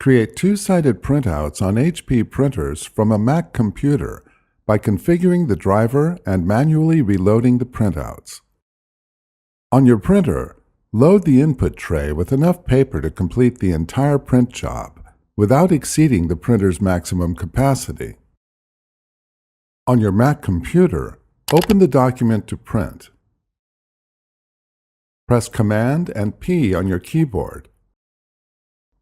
Create two-sided printouts on HP printers from a Mac computer by configuring the driver and manually reloading the printouts. On your printer, load the input tray with enough paper to complete the entire print job without exceeding the printer's maximum capacity. On your Mac computer, open the document to print. Press Command and P on your keyboard,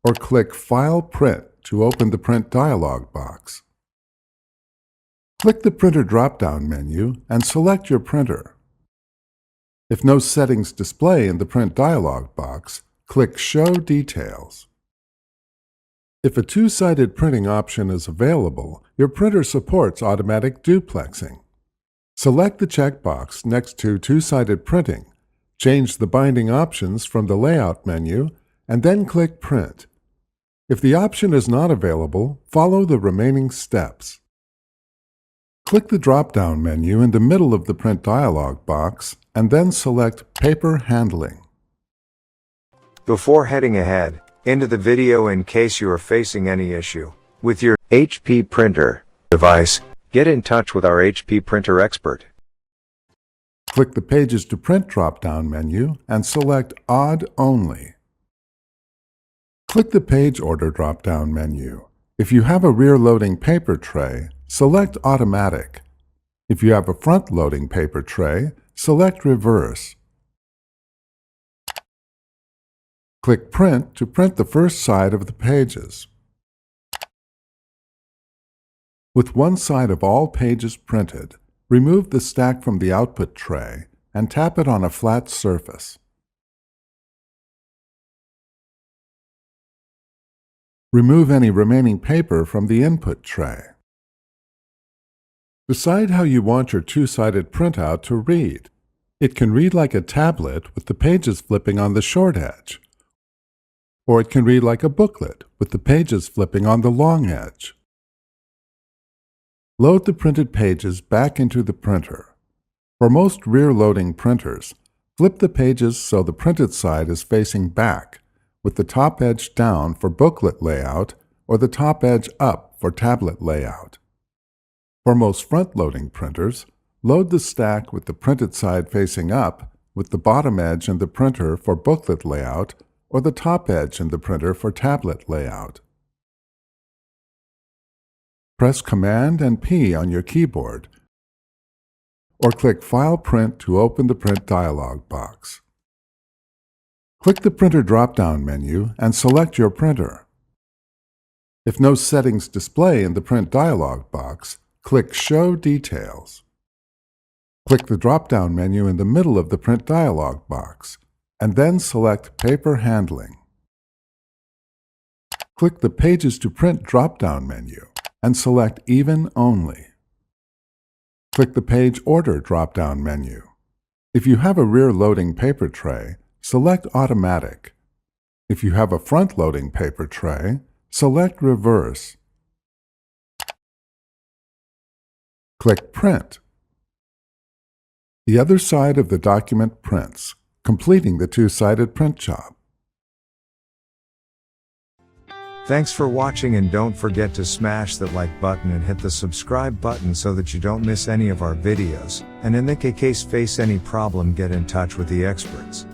or click File Print to open the Print dialog box. Click the Printer drop-down menu and select your printer. If no settings display in the Print dialog box, click Show Details. If a two-sided printing option is available, your printer supports automatic duplexing. Select the checkbox next to two-sided printing, change the binding options from the Layout menu, and then click Print. If the option is not available, follow the remaining steps. Click the drop-down menu in the middle of the Print dialog box and then select Paper Handling. Before heading ahead into the video, in case you are facing any issue with your HP printer device, get in touch with our HP printer expert. Click the Pages to Print drop-down menu and select Odd Only. Click the Page Order drop-down menu. If you have a rear-loading paper tray, select Automatic. If you have a front-loading paper tray, select Reverse. Click Print to print the first side of the pages. With one side of all pages printed, remove the stack from the output tray and tap it on a flat surface. Remove any remaining paper from the input tray. Decide how you want your two-sided printout to read. It can read like a tablet with the pages flipping on the short edge, or it can read like a booklet with the pages flipping on the long edge. Load the printed pages back into the printer. For most rear-loading printers, flip the pages so the printed side is facing back, with the top edge down for booklet layout or the top edge up for tablet layout. For most front-loading printers, load the stack with the printed side facing up, with the bottom edge in the printer for booklet layout or the top edge in the printer for tablet layout. Press Command and P on your keyboard, or click File Print to open the Print dialog box. Click the Printer drop-down menu and select your printer. If no settings display in the Print dialog box, click Show Details. Click the drop-down menu in the middle of the Print dialog box, and then select Paper Handling. Click the Pages to Print drop-down menu and select Even Only. Click the Page Order drop-down menu. If you have a rear-loading paper tray, select Automatic. If you have a front-loading paper tray, select Reverse. Click Print. The other side of the document prints, completing the two-sided print job. Thanks for watching, and don't forget to smash that like button and hit the subscribe button so that you don't miss any of our videos, and in the case face any problem, get in touch with the experts.